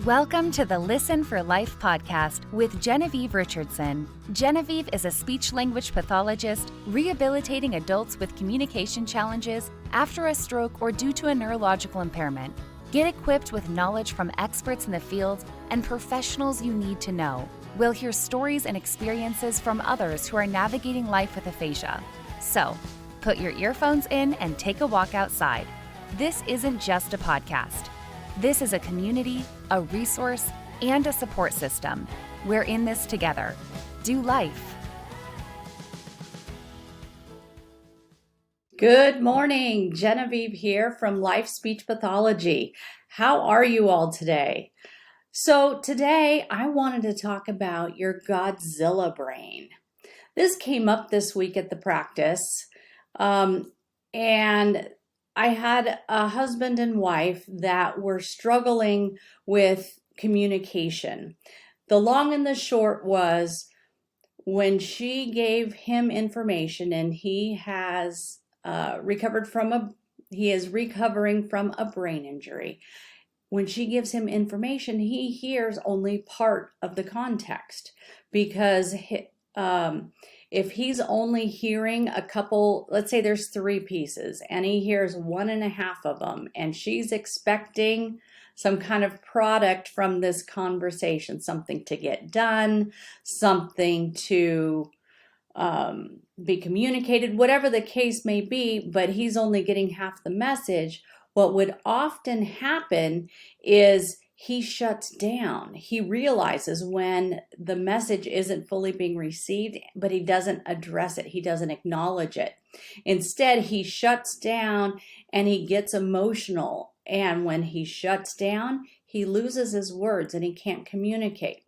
Welcome to the Listen for Life podcast with Genevieve Richardson. Genevieve is a speech-language pathologist rehabilitating adults with communication challenges after a stroke or due to a neurological impairment. Get equipped with knowledge from experts in the field and professionals you need to know. We'll hear stories and experiences from others who are navigating life with aphasia. So, put your earphones in and take a walk outside. This isn't just a podcast. This is a community, a resource, and a support system. We're in this together. Do life. Good morning, Genevieve here from LIFE Speech Pathology. How are you all today? So today I wanted to talk about your Godzilla brain. This came up this week at the practice, and I had a husband and wife that were struggling with communication. The long and the short was when she gave him information, and he is recovering from a brain injury. When she gives him information, he hears only part of the context because if he's only hearing a couple, let's say there's 3 pieces and he hears 1.5 of them, and she's expecting some kind of product from this conversation, something to get done, something to be communicated, whatever the case may be, but he's only getting half the message. What would often happen is he shuts down. He realizes when the message isn't fully being received, but he doesn't address it. He doesn't acknowledge it. Instead, he shuts down and he gets emotional. And when he shuts down, he loses his words and he can't communicate.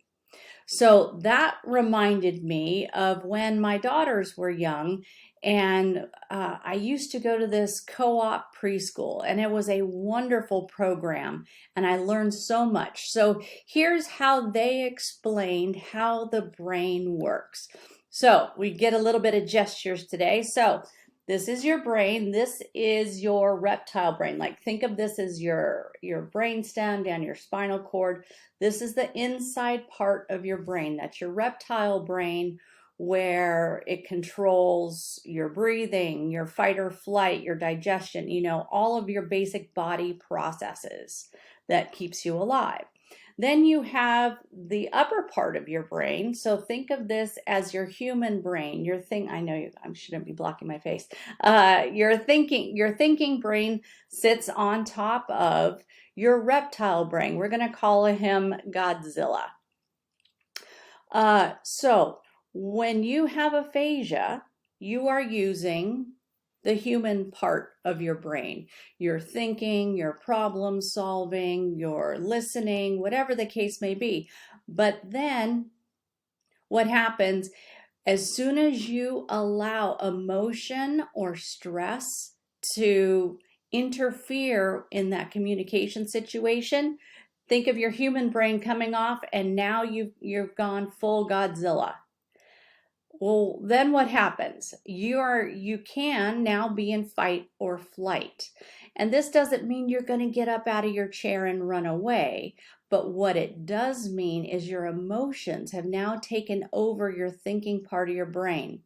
So that reminded me of when my daughters were young, and I used to go to this co-op preschool, and it was a wonderful program, and I learned so much. So here's how they explained how the brain works. So we get a little bit of gestures today. So this is your brain. This is your reptile brain. Like, think of this as your brain stem down your spinal cord. This is the inside part of your brain. That's your reptile brain, where it controls your breathing, your fight or flight, your digestion, all of your basic body processes that keeps you alive. Then you have the upper part of your brain. So think of this as your human brain. I shouldn't be blocking my face. Your thinking brain sits on top of your reptile brain. We're going to call him Godzilla. So when you have aphasia, you are using the human part of your brain. Your thinking, your problem solving, your listening, whatever the case may be. But then what happens, as soon as you allow emotion or stress to interfere in that communication situation, think of your human brain coming off, and now you've gone full Godzilla. Well, then what happens? You can now be in fight or flight. And this doesn't mean you're going to get up out of your chair and run away. But what it does mean is your emotions have now taken over your thinking part of your brain.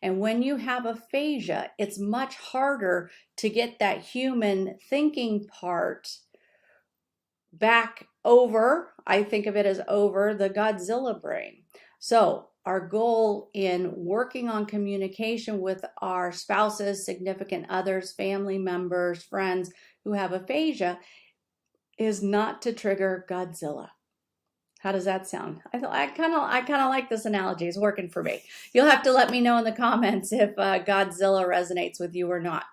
And when you have aphasia, it's much harder to get that human thinking part back over. I think of it as over the Godzilla brain. So our goal in working on communication with our spouses, significant others, family members, friends who have aphasia is not to trigger Godzilla. How does that sound? I kind of like this analogy. It's working for me. You'll have to let me know in the comments if Godzilla resonates with you or not.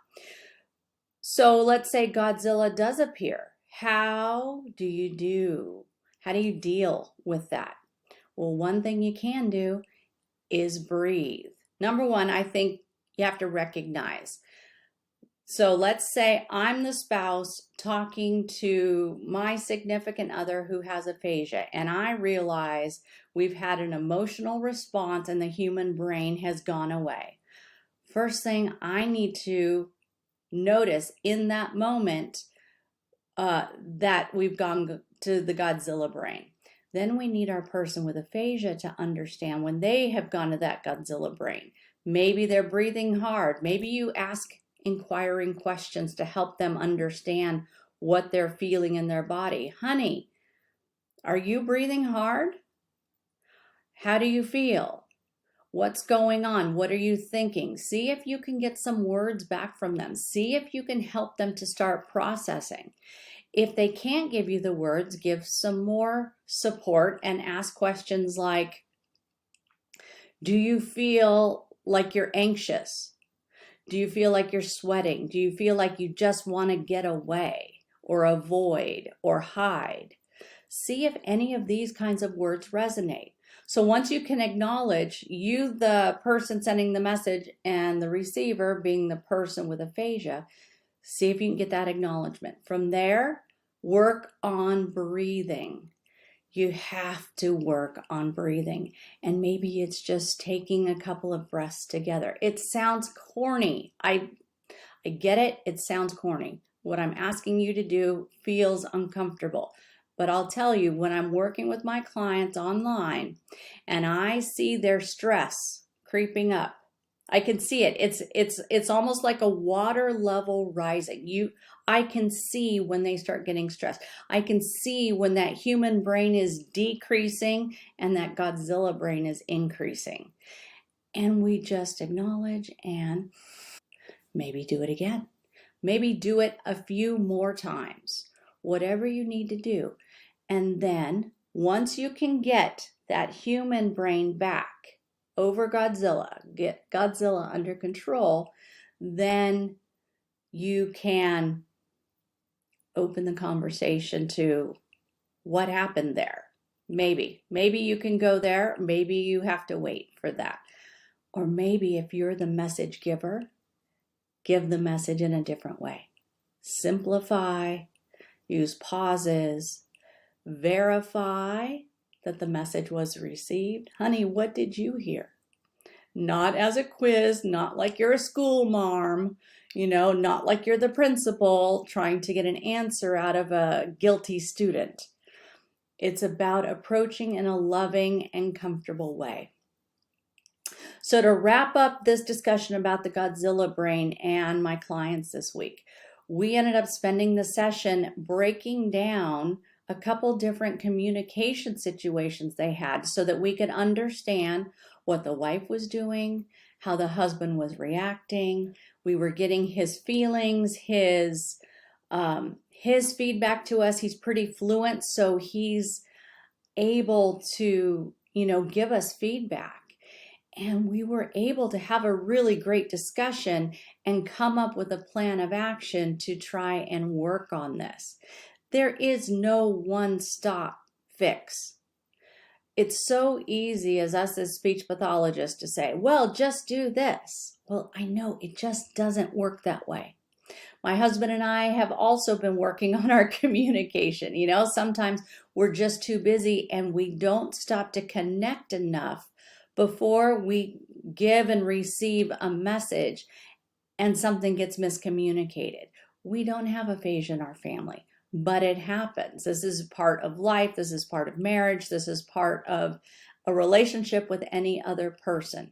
So let's say Godzilla does appear. How do you deal with that? Well, one thing you can do is breathe. Number one, I think you have to recognize. So let's say I'm the spouse talking to my significant other who has aphasia, and I realize we've had an emotional response and the human brain has gone away. First thing I need to notice in that moment that we've gone to the Godzilla brain. Then we need our person with aphasia to understand when they have gone to that Godzilla brain. Maybe they're breathing hard. Maybe you ask inquiring questions to help them understand what they're feeling in their body. Honey, are you breathing hard? How do you feel? What's going on? What are you thinking? See if you can get some words back from them. See if you can help them to start processing. If they can't give you the words, give some more support and ask questions like, do you feel like you're anxious? Do you feel like you're sweating? Do you feel like you just want to get away or avoid or hide? See if any of these kinds of words resonate. So once you can acknowledge you, the person sending the message, and the receiver being the person with aphasia, see if you can get that acknowledgement. From there, work on breathing. You have to work on breathing. And maybe it's just taking a couple of breaths together. It sounds corny. I get it. It sounds corny. What I'm asking you to do feels uncomfortable. But I'll tell you, when I'm working with my clients online and I see their stress creeping up, I can see it. It's almost like a water level rising. I can see when they start getting stressed. I can see when that human brain is decreasing and that Godzilla brain is increasing. And we just acknowledge and maybe do it again. Maybe do it a few more times. Whatever you need to do. And then once you can get that human brain back over Godzilla, get Godzilla under control, then you can open the conversation to what happened there. Maybe you can go there. Maybe you have to wait for that. Or maybe if you're the message giver, give the message in a different way. Simplify, use pauses, verify that the message was received. Honey, what did you hear? Not as a quiz, not like you're a school marm, not like you're the principal trying to get an answer out of a guilty student. It's about approaching in a loving and comfortable way. So to wrap up this discussion about the Godzilla brain and my clients this week, we ended up spending the session breaking down a couple different communication situations they had so that we could understand what the wife was doing, how the husband was reacting. We were getting his feelings, his feedback to us. He's pretty fluent, so he's able to, give us feedback. And we were able to have a really great discussion and come up with a plan of action to try and work on this. There is no one-stop fix. It's so easy as us as speech pathologists to say, well, just do this. Well, I know it just doesn't work that way. My husband and I have also been working on our communication. Sometimes we're just too busy and we don't stop to connect enough before we give and receive a message and something gets miscommunicated. We don't have aphasia in our family, but it happens. This is part of life. This is part of marriage. This is part of a relationship with any other person.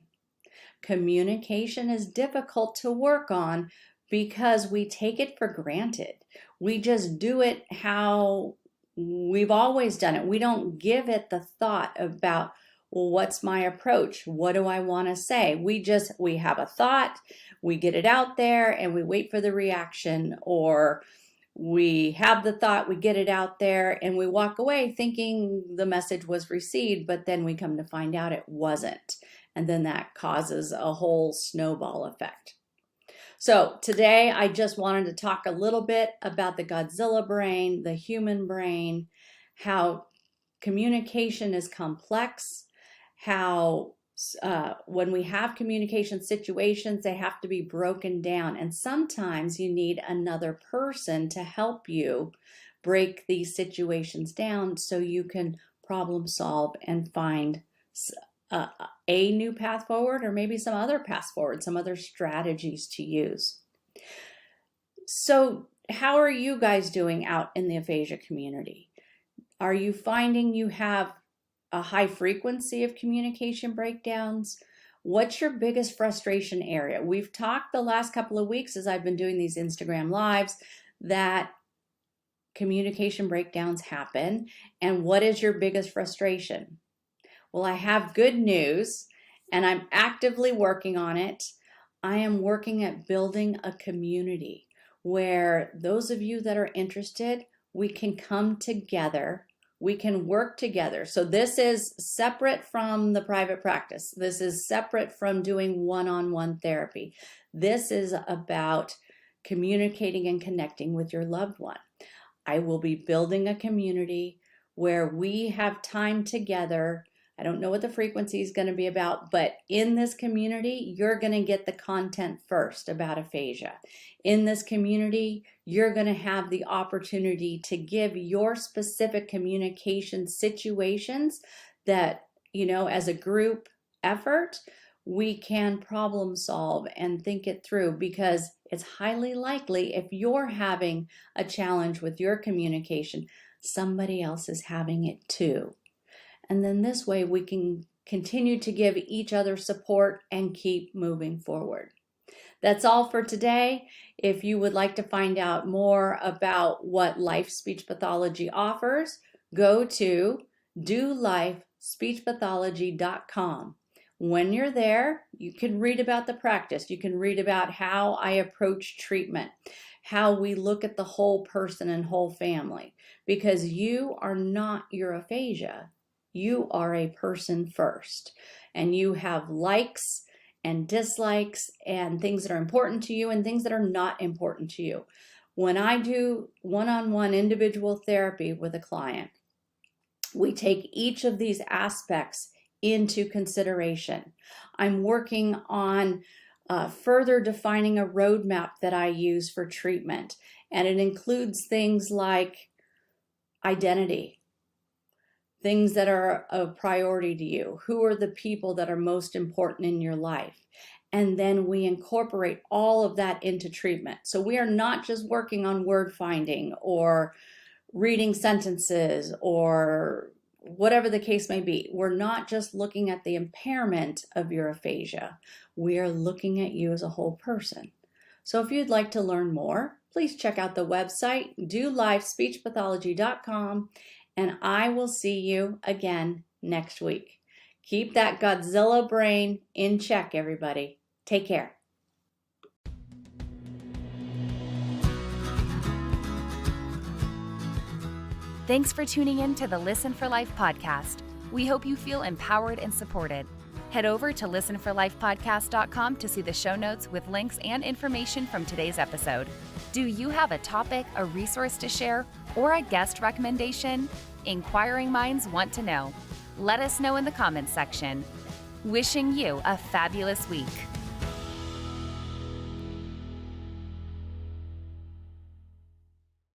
Communication is difficult to work on because we take it for granted. We just do it how we've always done it. We don't give it the thought about, well, what's my approach? What do I want to say? We have a thought, we get it out there, and we wait for the reaction. Or we have the thought, we get it out there, and we walk away thinking the message was received, but then we come to find out it wasn't. And then that causes a whole snowball effect. So today I just wanted to talk a little bit about the Godzilla brain, the human brain, how communication is complex, how when we have communication situations, they have to be broken down. And sometimes you need another person to help you break these situations down so you can problem solve and find a new path forward, or maybe some other path forward, some other strategies to use. So how are you guys doing out in the aphasia community? Are you finding you have a high frequency of communication breakdowns? What's your biggest frustration area? We've talked the last couple of weeks as I've been doing these Instagram lives that communication breakdowns happen. And what is your biggest frustration? Well, I have good news, and I'm actively working on it. I am working at building a community where those of you that are interested, we can come together. We can work together. So this is separate from the private practice. This is separate from doing one-on-one therapy. This is about communicating and connecting with your loved one. I will be building a community where we have time together. I don't know what the frequency is going to be about, but in this community, you're going to get the content first about aphasia. In this community, you're going to have the opportunity to give your specific communication situations that, as a group effort, we can problem solve and think it through, because it's highly likely if you're having a challenge with your communication, somebody else is having it too. And then this way we can continue to give each other support and keep moving forward. That's all for today. If you would like to find out more about what LIFE Speech Pathology offers, go to dolifespeechpathology.com. When you're there, you can read about the practice. You can read about how I approach treatment, how we look at the whole person and whole family, because you are not your aphasia. You are a person first, and you have likes and dislikes and things that are important to you and things that are not important to you. When I do one-on-one individual therapy with a client, we take each of these aspects into consideration. I'm working on further defining a roadmap that I use for treatment, and it includes things like identity, things that are a priority to you. Who are the people that are most important in your life? And then we incorporate all of that into treatment. So we are not just working on word finding or reading sentences or whatever the case may be. We're not just looking at the impairment of your aphasia. We are looking at you as a whole person. So if you'd like to learn more, please check out the website, dolifespeechpathology.com, and I will see you again next week. Keep that Godzilla brain in check, everybody. Take care. Thanks for tuning in to the Listen for Life podcast. We hope you feel empowered and supported. Head over to listenforlifepodcast.com to see the show notes with links and information from today's episode. Do you have a topic, a resource to share, or a guest recommendation? Inquiring minds want to know. Let us know in the comments section. Wishing you a fabulous week.